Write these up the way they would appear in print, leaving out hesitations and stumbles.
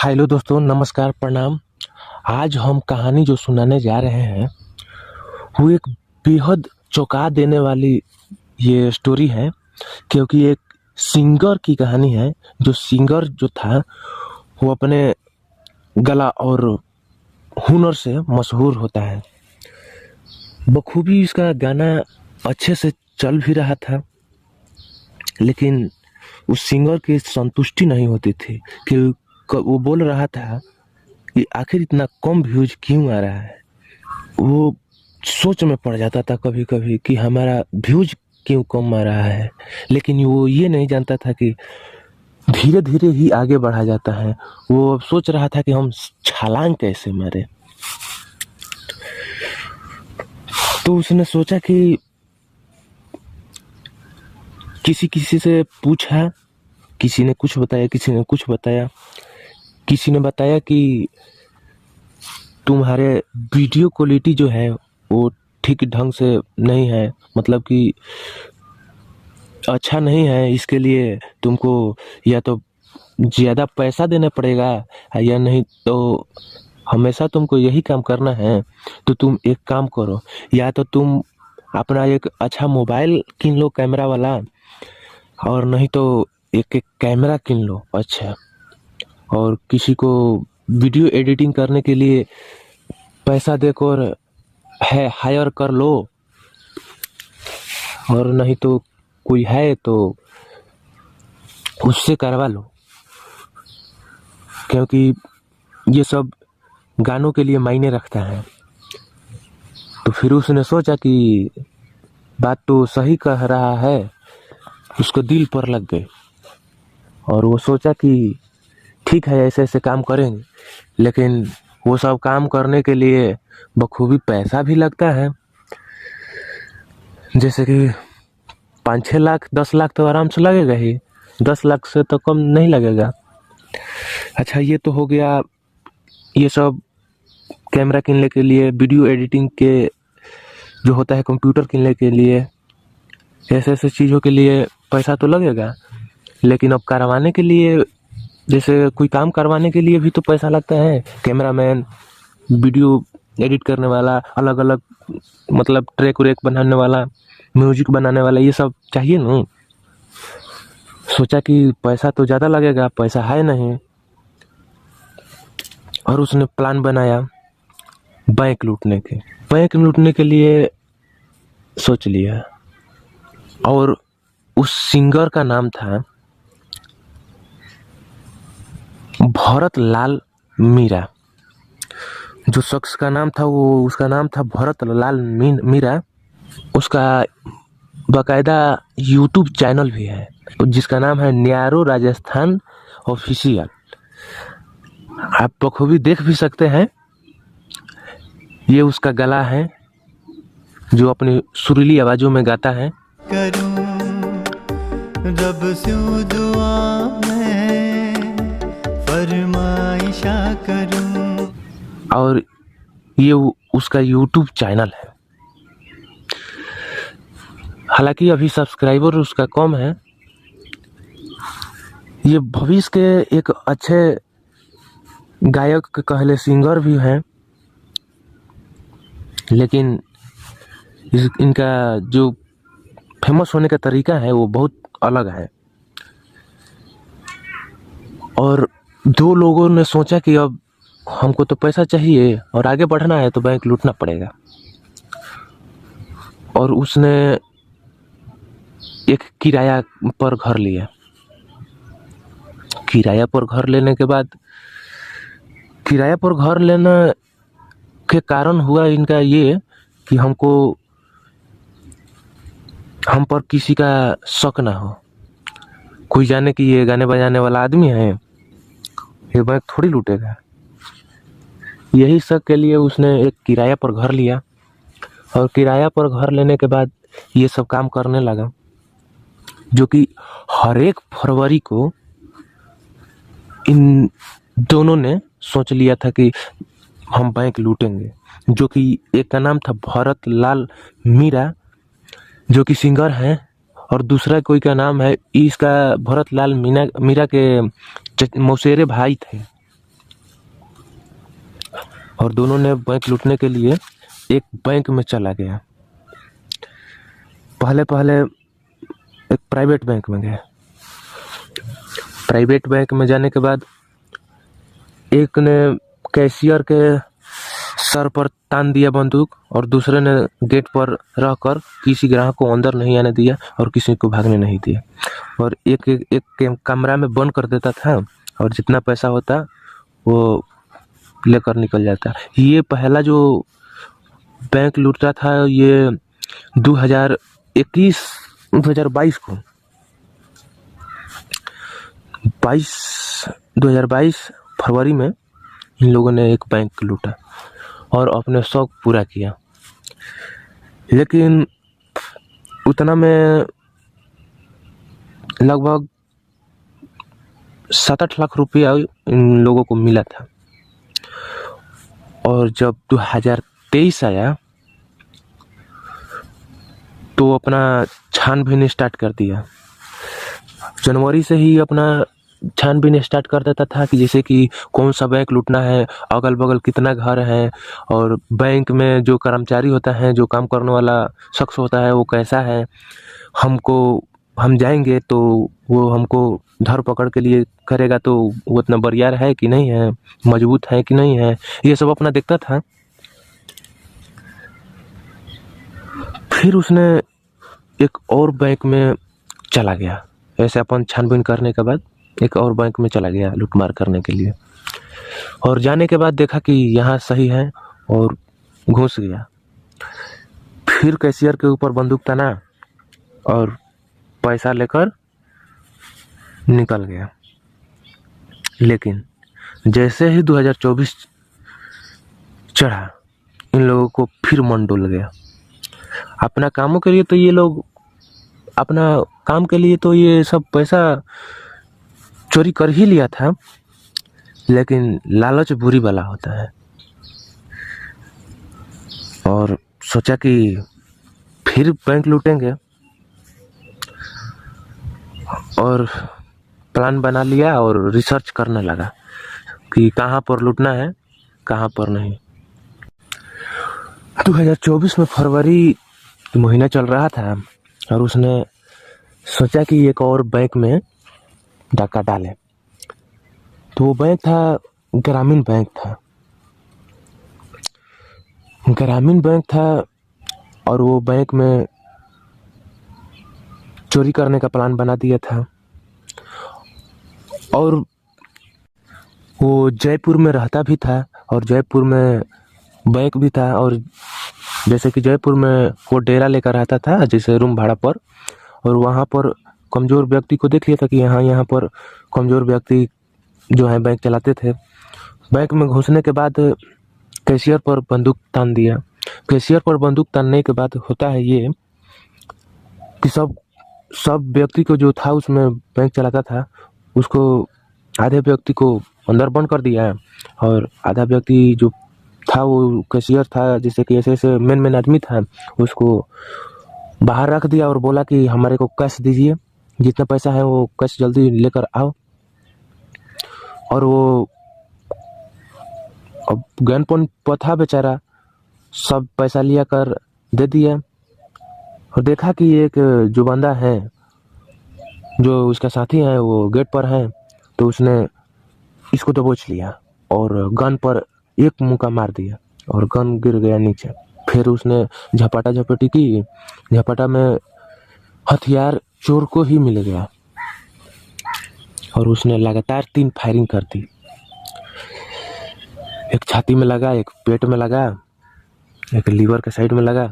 Hello दोस्तों, नमस्कार, प्रणाम। आज हम कहानी जो सुनाने जा रहे हैं वो एक बेहद चौंका देने वाली ये स्टोरी है, क्योंकि एक सिंगर की कहानी है। जो सिंगर जो था वो अपने गला और हुनर से मशहूर होता है। बखूबी इसका गाना अच्छे से चल भी रहा था, लेकिन उस सिंगर की संतुष्टि नहीं होती थी कि वो बोल रहा था कि आखिर इतना कम व्यूज क्यों आ रहा है। वो सोच में पड़ जाता था कभी कभी कि हमारा व्यूज क्यों कम आ रहा है, लेकिन वो ये नहीं जानता था कि धीरे धीरे ही आगे बढ़ा जाता है। वो सोच रहा था कि हम छलांग कैसे मारे। तो उसने सोचा कि किसी किसी से पूछा, किसी ने कुछ बताया, किसी ने कुछ बताया। किसी ने बताया कि तुम्हारे वीडियो क्वालिटी जो है वो ठीक ढंग से नहीं है, मतलब कि अच्छा नहीं है। इसके लिए तुमको या तो ज़्यादा पैसा देना पड़ेगा, या नहीं तो हमेशा तुमको यही काम करना है। तो तुम एक काम करो, या तो तुम अपना एक अच्छा मोबाइल किन लो कैमरा वाला, और नहीं तो एक कैमरा किन लो अच्छा, और किसी को वीडियो एडिटिंग करने के लिए पैसा देकर है हायर कर लो, और नहीं तो कोई है तो उससे करवा लो, क्योंकि ये सब गानों के लिए मायने रखता है। तो फिर उसने सोचा कि बात तो सही कह रहा है, उसको दिल पर लग गई। और वो सोचा कि ठीक है, ऐसे ऐसे काम करेंगे, लेकिन वो सब काम करने के लिए बखूबी पैसा भी लगता है। जैसे कि 5-6 लाख 10 लाख तो आराम से लगेगा ही, 10 लाख से तो कम नहीं लगेगा। अच्छा, ये तो हो गया ये सब कैमरा किनने के लिए, वीडियो एडिटिंग के जो होता है कंप्यूटर किनने के लिए, ऐसे ऐसे चीज़ों के लिए पैसा तो लगेगा। लेकिन अब करवाने के लिए, जैसे कोई काम करवाने के लिए भी तो पैसा लगता है। कैमरामैन, वीडियो एडिट करने वाला, अलग अलग मतलब ट्रैक व्रैक बनाने वाला, म्यूजिक बनाने वाला, ये सब चाहिए ना। सोचा कि पैसा तो ज़्यादा लगेगा, पैसा है नहीं। और उसने प्लान बनाया बैंक लूटने के। बैंक लूटने के लिए सोच लिया। और उस सिंगर का नाम था भरत लाल मीरा। जो शख्स का नाम था वो, उसका नाम था भरत लाल मीरा। उसका बाकायदा यूट्यूब चैनल भी है जिसका नाम है न्यारो राजस्थान ऑफिशियल। आप बखूबी देख भी सकते हैं। ये उसका गला है जो अपनी सुरीली आवाजों में गाता है। करूं रब से दुआ मैं फरमाइशा करूं। और ये उसका यूट्यूब चैनल है। हालांकि अभी सब्सक्राइबर उसका कम है। ये भविष्य के एक अच्छे गायक कहले सिंगर भी हैं, लेकिन इनका जो फेमस होने का तरीका है वो बहुत अलग है। और दो लोगों ने सोचा कि अब हमको तो पैसा चाहिए और आगे बढ़ना है, तो बैंक लूटना पड़ेगा। और उसने एक किराया पर घर लिया। किराया पर घर लेने के बाद, किराया पर घर लेने के कारण हुआ इनका ये कि हम पर किसी का शक ना हो। कोई जाने कि ये गाने बजाने वाला आदमी है, ये बैंक थोड़ी लूटेगा। यही शक के लिए उसने एक किराया पर घर लिया। और किराया पर घर लेने के बाद ये सब काम करने लगा, जो कि हर एक फरवरी को इन दोनों ने सोच लिया था कि हम बैंक लूटेंगे। जो कि एक का नाम था भरत लाल मीरा, जो कि सिंगर है, और दूसरा कोई का नाम है, इसका भरत लाल मीरा के मौसेरे भाई थे। और दोनों ने बैंक लूटने के लिए एक बैंक में चला गया। पहले पहले एक प्राइवेट बैंक में गया। प्राइवेट बैंक में जाने के बाद एक ने कैशियर के सर पर तान दिया बंदूक और दूसरे ने गेट पर रहकर किसी ग्राहक को अंदर नहीं आने दिया और किसी को भागने नहीं दिया, और एक कमरा में बंद कर देता था और जितना पैसा होता वो लेकर निकल जाता। ये पहला जो बैंक लूटा था ये 2022 को 2022 फरवरी में इन लोगों ने एक बैंक लूटा और अपने शौक पूरा किया। लेकिन उतना में लगभग 7-8 लाख रुपया इन लोगों को मिला था। और जब 2023 आया तो अपना छानबीन स्टार्ट कर दिया। जनवरी से ही अपना छानबीन स्टार्ट कर देता था कि जैसे कि कौन सा बैंक लूटना है, अगल बगल कितना घर है, और बैंक में जो कर्मचारी होता है, जो काम करने वाला शख्स होता है वो कैसा है, हम जाएंगे तो वो हमको धर पकड़ के लिए करेगा तो वो इतना बरियार है कि नहीं है, मजबूत है कि नहीं है, ये सब अपना देखता था। फिर उसने एक और बैंक में चला गया। ऐसे अपन छानबीन करने के बाद एक और बैंक में चला गया लूटमार करने के लिए, और जाने के बाद देखा कि यहाँ सही है और घुस गया। फिर कैशियर के ऊपर बंदूक ताना और पैसा लेकर निकल गया। लेकिन जैसे ही 2024 चढ़ा इन लोगों को फिर मन डोल गया। अपना कामों के लिए तो ये लोग अपना काम के लिए तो ये सब पैसा चोरी कर ही लिया था, लेकिन लालच बुरी वाला होता है। और सोचा कि फिर बैंक लूटेंगे और प्लान बना लिया और रिसर्च करने लगा कि कहाँ पर लूटना है कहाँ पर नहीं। 2024 में फरवरी महीना चल रहा था और उसने सोचा कि एक और बैंक में डाका डाले। तो वो बैंक था ग्रामीण बैंक था। ग्रामीण बैंक था और वो बैंक में चोरी करने का प्लान बना दिया था। और वो जयपुर में रहता भी था और जयपुर में बैंक भी था। और जैसे कि जयपुर में वो डेरा लेकर रहता था जैसे रूम भाड़ा पर, और वहाँ पर कमज़ोर व्यक्ति को देख लिया था कि यहाँ पर कमज़ोर व्यक्ति जो है बैंक चलाते थे। बैंक में घुसने के बाद कैशियर पर बंदूक तान दिया। कैशियर पर बंदूक तानने के बाद होता है ये कि सब व्यक्ति को जो था उसमें बैंक चलाता था उसको आधे व्यक्ति को अंदर बंद कर दिया और आधा व्यक्ति जो था वो कैशियर था, जैसे कि ऐसे मेन आदमी था, उसको बाहर रख दिया और बोला कि हमारे को कैश दीजिए, जितना पैसा है वो कैश जल्दी लेकर आओ। और वो अब गनपन था बेचारा, सब पैसा लिया कर दे दिया। और देखा कि एक जो बंदा है जो उसका साथी है वो गेट पर है, तो उसने इसको दबोच लिया और गन पर एक मुक्का मार दिया और गन गिर गया नीचे। फिर उसने झपाटा झपटी की। झपाटा में हथियार चोर को ही मिल गया और उसने लगातार 3 फायरिंग कर दी। एक छाती में लगा, एक पेट में लगा, एक लीवर के साइड में लगा।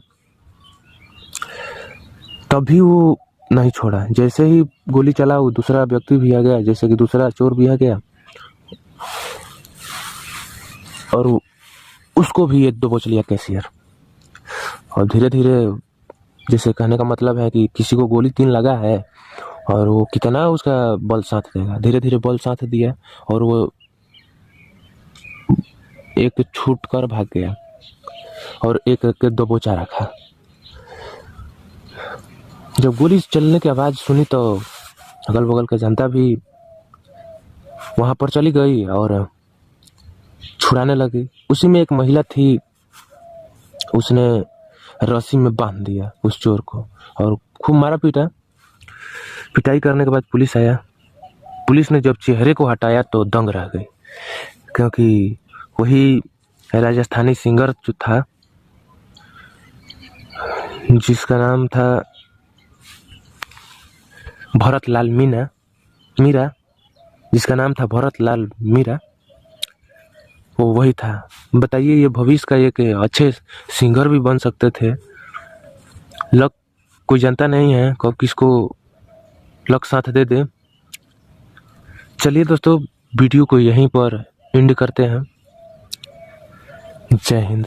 तभी वो नहीं छोड़ा। जैसे ही गोली चला वो दूसरा व्यक्ति भी आ गया, जैसे कि दूसरा चोर भी आ गया और उसको भी ये दबोच लिया कैशियर। और धीरे धीरे, जैसे कहने का मतलब है कि किसी को गोली 3 लगा है और वो कितना उसका बल साथ देगा, धीरे धीरे बल साथ दिया और वो एक छूट कर भाग गया और एक के दबोचा रखा। जब गोली चलने की आवाज़ सुनी तो अगल बगल का जनता भी वहाँ पर चली गई और छुड़ाने लगी। उसी में एक महिला थी, उसने रस्सी में बांध दिया उस चोर को और खूब मारा पीटा। पिटाई करने के बाद पुलिस आया। पुलिस ने जब चेहरे को हटाया तो दंग रह गई, क्योंकि वही राजस्थानी सिंगर जो था, जिसका नाम था भरतलाल मीरा, जिसका नाम था भरतलाल मीरा, वो वही था। बताइए, ये भविष्य का एक अच्छे सिंगर भी बन सकते थे। लक कोई जानता नहीं है कब किसको लक साथ दे दे। चलिए दोस्तों, वीडियो को यहीं पर एंड करते हैं। जय हिंद।